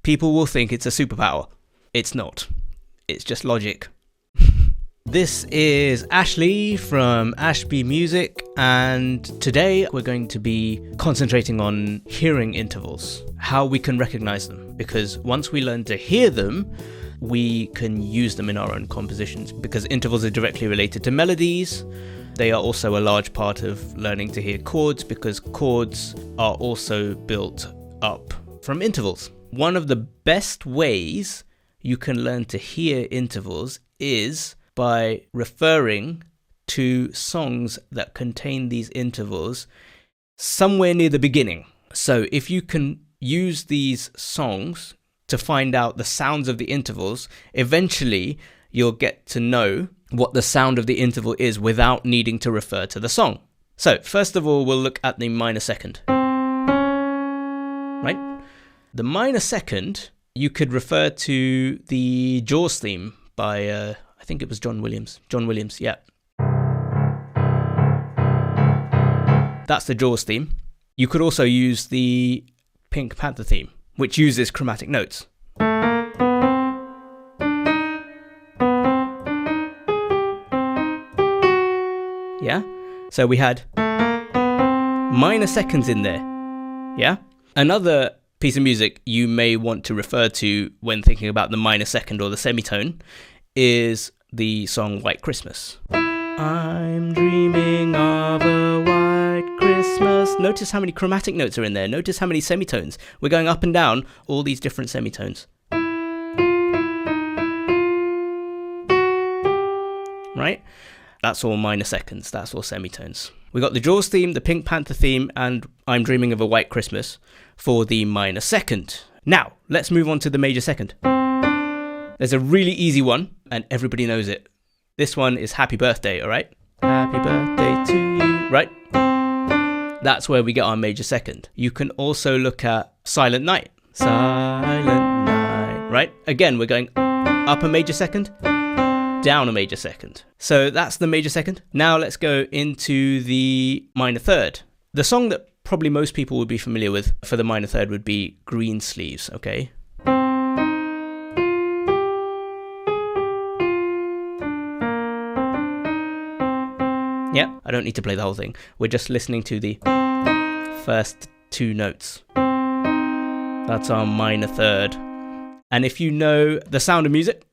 people will think it's a superpower. It's not. It's just logic. This is Ashley from Ashbea Music, and today we're going to be concentrating on hearing intervals, how we can recognize them, because once we learn to hear them, we can use them in our own compositions, because intervals are directly related to melodies. They are also a large part of learning to hear chords, because chords are also built up from intervals. One of the best ways you can learn to hear intervals is by referring to songs that contain these intervals somewhere near the beginning. So if you can use these songs to find out the sounds of the intervals, eventually you'll get to know what the sound of the interval is without needing to refer to the song. So first of all, we'll look at the minor second. Right? The minor second, you could refer to the Jaws theme by I think it was John Williams. John Williams, yeah. That's the Jaws theme. You could also use the Pink Panther theme, which uses chromatic notes. Yeah? So we had minor seconds in there. Yeah? Another piece of music you may want to refer to when thinking about the minor second or the semitone is the song White Christmas. I'm dreaming of a white Christmas. Notice how many chromatic notes are in there. Notice how many semitones. We're going up and down all these different semitones. Right? That's all minor seconds. That's all semitones. We got the Jaws theme, the Pink Panther theme, and I'm Dreaming of a White Christmas for the minor second. Now, let's move on to the major second. There's a really easy one, and everybody knows it. This one is Happy Birthday, all right? Happy birthday to you, right? That's where we get our major second. You can also look at Silent Night. Silent Night, right? Again, we're going up a major second, down a major second. So that's the major second. Now let's go into the minor third. The song that probably most people would be familiar with for the minor third would be Green Sleeves, okay? Yeah, I don't need to play the whole thing. We're just listening to the first two notes. That's our minor third. And if you know The Sound of Music,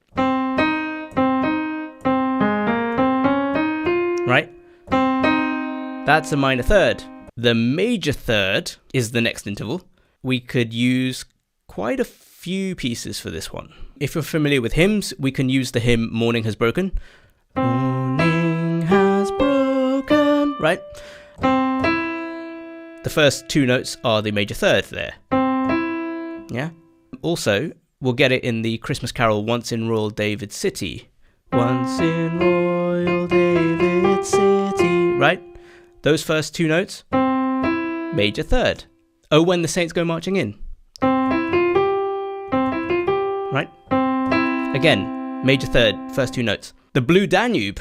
right? That's a minor third. The major third is the next interval. We could use quite a few pieces for this one. If you're familiar with hymns, we can use the hymn Morning Has Broken. Morning has broken, right? The first two notes are the major third there. Yeah? Also, we'll get it in the Christmas carol Once in Royal David City. Once in Royal David City, right? Those first two notes, major third. Oh, when the saints go marching in. Right? Again, major third, first two notes. The Blue Danube.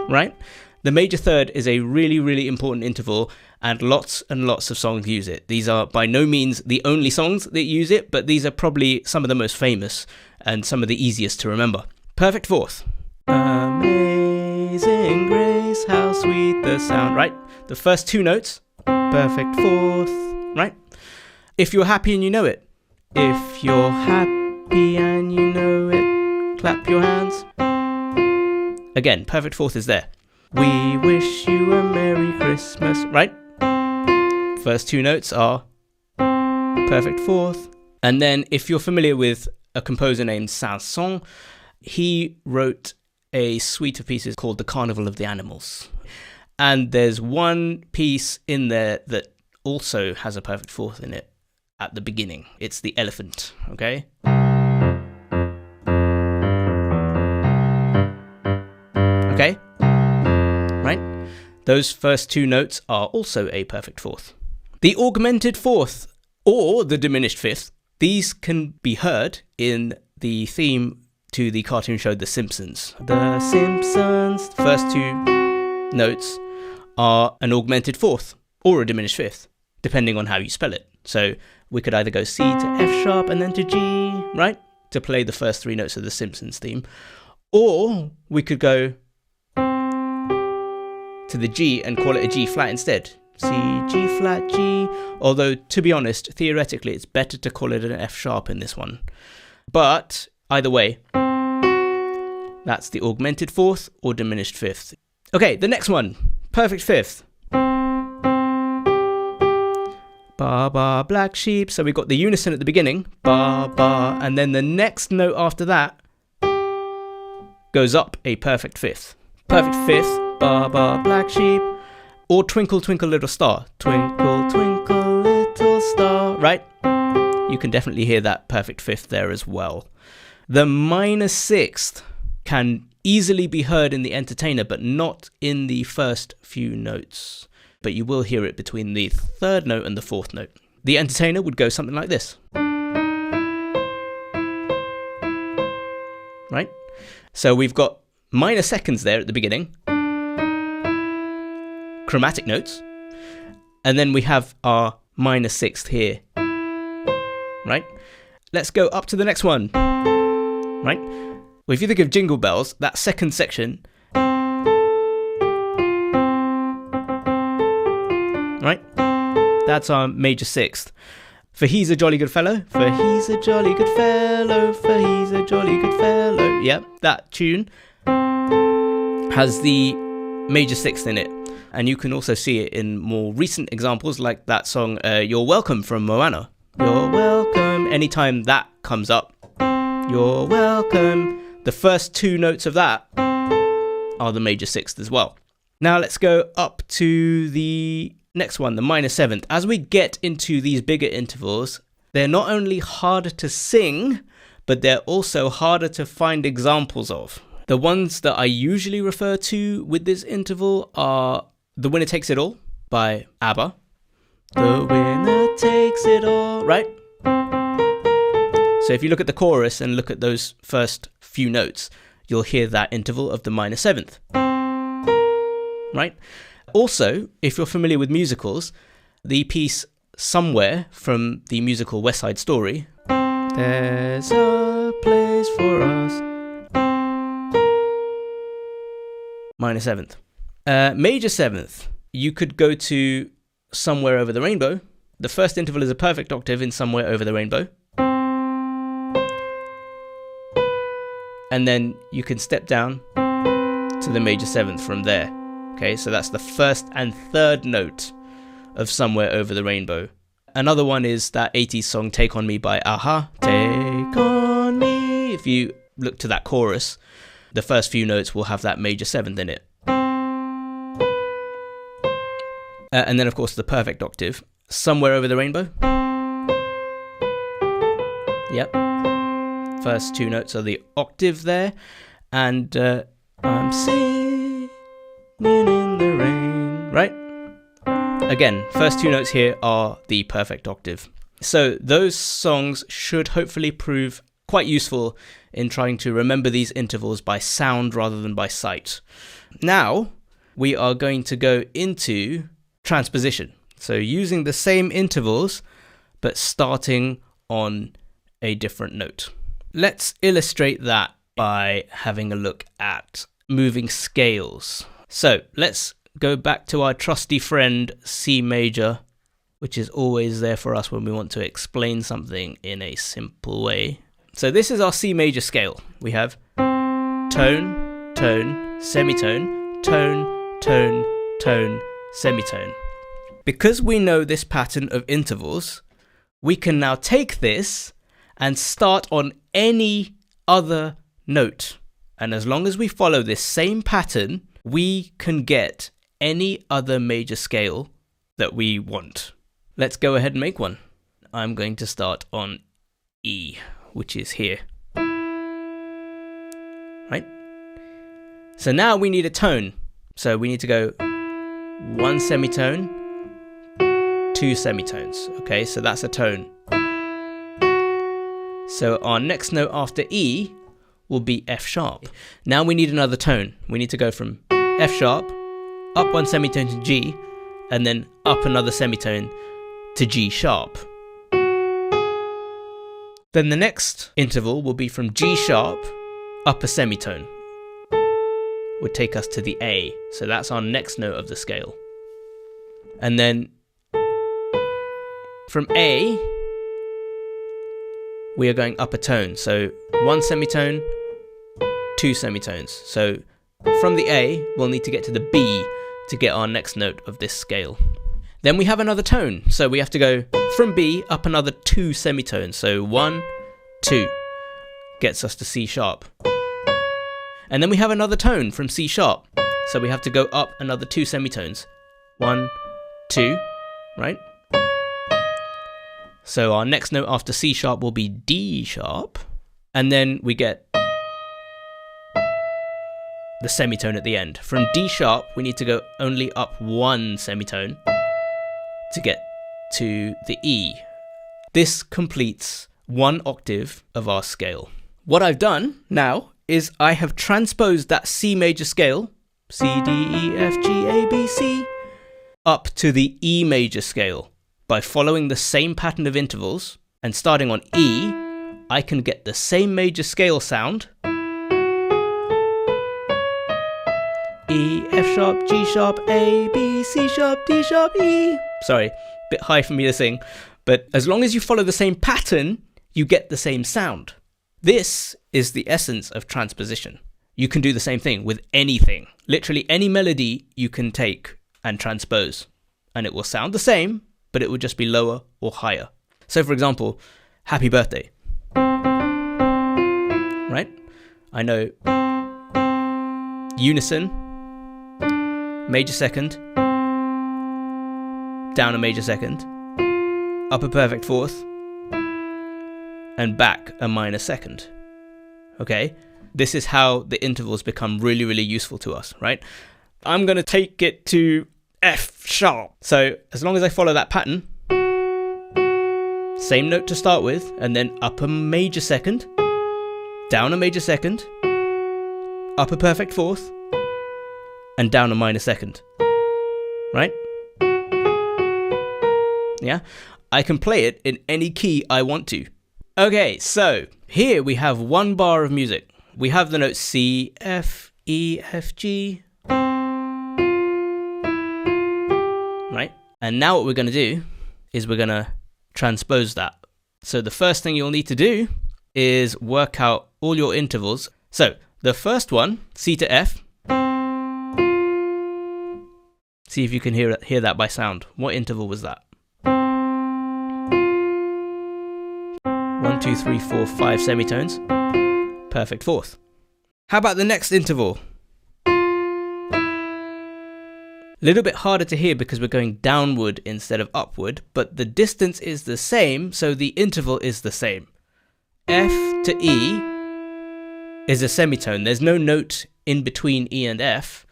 Right? The major third is a really, really important interval, and lots of songs use it. These are by no means the only songs that use it, but these are probably some of the most famous and some of the easiest to remember. Perfect fourth. Amazing grace, how sweet the sound, right? The first two notes, perfect fourth, right? If you're happy and you know it. If you're happy and you know it, clap your hands. Again, perfect fourth is there. We wish you a Merry Christmas, right? First two notes are perfect fourth. And then if you're familiar with a composer named Saint-Saëns, he wrote a suite of pieces called The Carnival of the Animals. And there's one piece in there that also has a perfect fourth in it at the beginning. It's the elephant, okay? Okay? Right? Those first two notes are also a perfect fourth. The augmented fourth, or the diminished fifth, these can be heard in the theme to the cartoon show The Simpsons. The Simpsons, first two notes are an augmented fourth, or a diminished fifth, depending on how you spell it. So We could either go C to F sharp and then to G, right? To play the first 3 notes of the Simpsons theme. Or we could go to the G and call it a G flat instead. C, G flat, G. Although, to be honest, theoretically, it's better to call it an F sharp in this one. But either way, that's the augmented 4th or diminished 5th. Okay, the next one, perfect 5th. Ba, ba, black sheep. So we've got the unison at the beginning, ba, ba, and then the next note after that goes up a perfect 5th. Perfect 5th, ba, ba, black sheep. Or twinkle, twinkle, little star. Twinkle, twinkle, little star, right? You can definitely hear that perfect 5th there as well. The minor 6th can easily be heard in the entertainer, but not in the first few notes. But you will hear it between the 3rd note and the 4th note. The entertainer would go something like this. Right? So we've got minor seconds there at the beginning. Chromatic notes. And then we have our minor 6th here. Right? Let's go up to the next one. Right? Well, if you think of Jingle Bells, that second section, right? That's our major 6th. For he's a jolly good fellow, for he's a jolly good fellow, for he's a jolly good fellow. Yep, that tune has the major 6th in it. And you can also see it in more recent examples, like that song, You're Welcome from Moana. You're welcome. Anytime that comes up, you're welcome. The first 2 notes of that are the major 6th as well. Now let's go up to the next one, the minor 7th. As we get into these bigger intervals, they're not only harder to sing, but they're also harder to find examples of. The ones that I usually refer to with this interval are The Winner Takes It All by ABBA. The winner takes it all, right? So if you look at the chorus and look at those first few notes, you'll hear that interval of the minor 7th, right? Also, if you're familiar with musicals, the piece Somewhere from the musical West Side Story, there's a place for us, minor 7th. Major 7th, you could go to Somewhere Over the Rainbow. The first interval is a perfect octave in Somewhere Over the Rainbow. And then you can step down to the major 7th from there. Okay, so that's the 1st and 3rd note of Somewhere Over the Rainbow. Another one is that 80s song Take On Me by Aha. Take on me. If you look to that chorus, the first few notes will have that major 7th in it. And then, of course, the perfect octave. Somewhere Over the Rainbow. Yep. First 2 notes are the octave there. And I'm singing in the rain. Right? Again, first 2 notes here are the perfect octave. So those songs should hopefully prove quite useful in trying to remember these intervals by sound rather than by sight. Now, we are going to go into transposition. So using the same intervals, but starting on a different note. Let's illustrate that by having a look at moving scales. So let's go back to our trusty friend C major, which is always there for us when we want to explain something in a simple way. So this is our C major scale. We have tone, tone, semitone, tone, tone, tone, semitone. Because we know this pattern of intervals, we can now take this and start on any other note. And as long as we follow this same pattern, we can get any other major scale that we want. Let's go ahead and make one. I'm going to start on E, which is here. Right? So now we need a tone. So we need to go 1 semitone, 2 semitones. Okay, so that's a tone. So our next note after E will be F sharp. Now we need another tone. We need to go from F sharp, up 1 semitone to G, and then up another semitone to G sharp. Then the next interval will be from G sharp up a semitone. Would take us to the A. So that's our next note of the scale. And then from A, we are going up a tone. So 1 semitone, 2 semitones. So from the A, we'll need to get to the B to get our next note of this scale. Then we have another tone. So we have to go from B up another 2 semitones. So 1, 2 gets us to C sharp. And then we have another tone from C sharp. So we have to go up another 2 semitones. 1, 2, right? So our next note after C sharp will be D sharp. And then we get the semitone at the end. From D sharp, we need to go only up 1 semitone to get to the E. This completes 1 octave of our scale. What I've done now is I have transposed that C major scale, C, D, E, F, G, A, B, C, up to the E major scale. By following the same pattern of intervals and starting on E, I can get the same major scale sound. E, F sharp, G sharp, A, B, C sharp, D sharp, E. Sorry, a bit high for me to sing, but as long as you follow the same pattern, you get the same sound. This is the essence of transposition. You can do the same thing with anything. Literally any melody you can take and transpose, and it will sound the same, but it will just be lower or higher. So for example, happy birthday. Right? I know unison, major second, down a major second, up a perfect fourth, and back a minor second. Okay? This is how the intervals become really, really useful to us, right? I'm going to take it to F sharp. So as long as I follow that pattern, same note to start with, and then up a major second, down a major second, up a perfect fourth, and down a minor second. Right? Yeah? I can play it in any key I want to. Okay, so here we have 1 bar of music. We have the notes C, F, E, F, G. Right? And now what we're going to do is we're going to transpose that. So the first thing you'll need to do is work out all your intervals. So the first one, C to F. See if you can hear that by sound. What interval was that? 1, 2, 3, 4, 5 semitones. Perfect fourth. How about the next interval? A little bit harder to hear because we're going downward instead of upward, but the distance is the same, so the interval is the same. F to E is a semitone. There's no note in between E and F.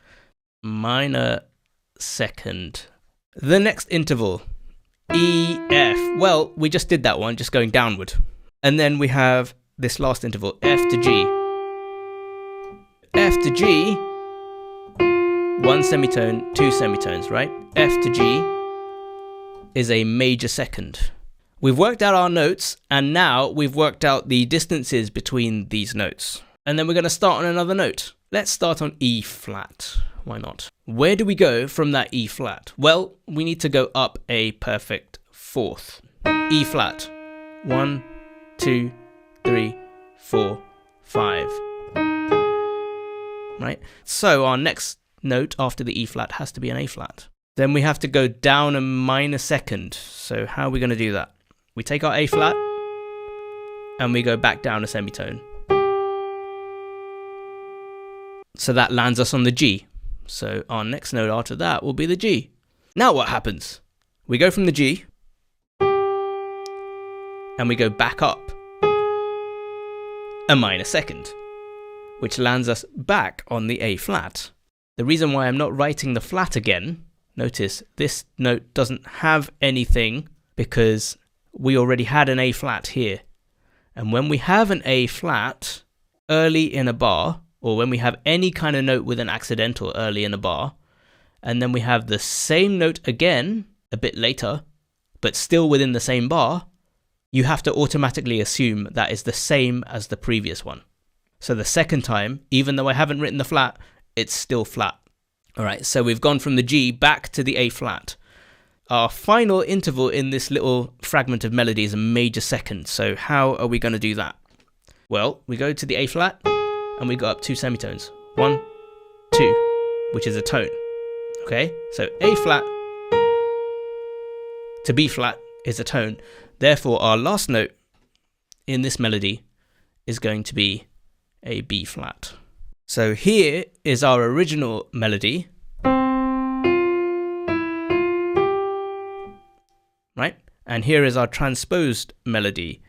Minor second. The next interval, E, F. Well, we just did that one, just going downward. And then we have this last interval, F to G. F to G, 1 semitone, 2 semitones, right? F to G is a major second. We've worked out our notes, and now we've worked out the distances between these notes. And then we're going to start on another note. Let's start on E flat. Why not? Where do we go from that E flat? Well, we need to go up a perfect fourth. E flat. 1, 2, 3, 4, 5. Right? So our next note after the E flat has to be an A flat. Then we have to go down a minor second. So how are we going to do that? We take our A flat and we go back down a semitone. So that lands us on the G. So our next note after that will be the G. Now what happens? We go from the G and we go back up a minor second, which lands us back on the A flat. The reason why I'm not writing the flat again, notice this note doesn't have anything because we already had an A flat here. And when we have an A flat early in a bar, or when we have any kind of note with an accidental early in a bar, and then we have the same note again a bit later, but still within the same bar, you have to automatically assume that is the same as the previous one. So the second time, even though I haven't written the flat, it's still flat. All right, so we've gone from the G back to the A flat. Our final interval in this little fragment of melody is a major second. So how are we going to do that? Well, we go to the A flat and we go up 2 semitones. 1, 2, which is a tone. Okay, so A flat to B flat is a tone. Therefore, our last note in this melody is going to be a B flat. So here is our original melody, right? And here is our transposed melody.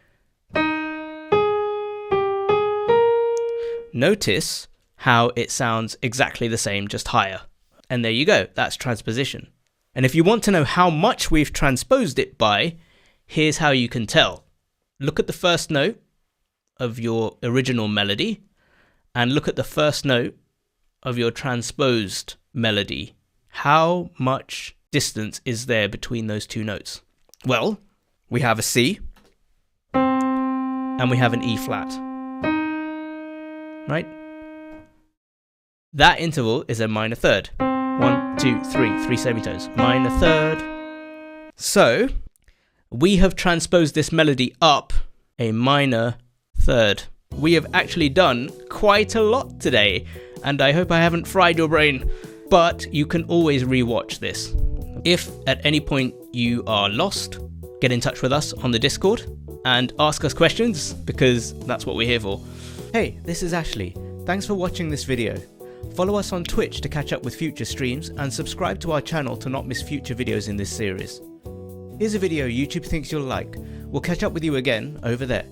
Notice how it sounds exactly the same, just higher. And there you go, that's transposition. And if you want to know how much we've transposed it by, here's how you can tell. Look at the first note of your original melody and look at the first note of your transposed melody. How much distance is there between those two notes? Well, we have a C and we have an E flat, right? That interval is a minor third. 1, 2, 3, 3 semitones, minor third. So we have transposed this melody up a minor third. We have actually done quite a lot today, and I hope I haven't fried your brain, but you can always rewatch this. If at any point you are lost, get in touch with us on the Discord and ask us questions, because that's what we're here for. Hey, this is Ashley. Thanks for watching this video. Follow us on Twitch to catch up with future streams and subscribe to our channel to not miss future videos in this series. Here's a video YouTube thinks you'll like. We'll catch up with you again over there.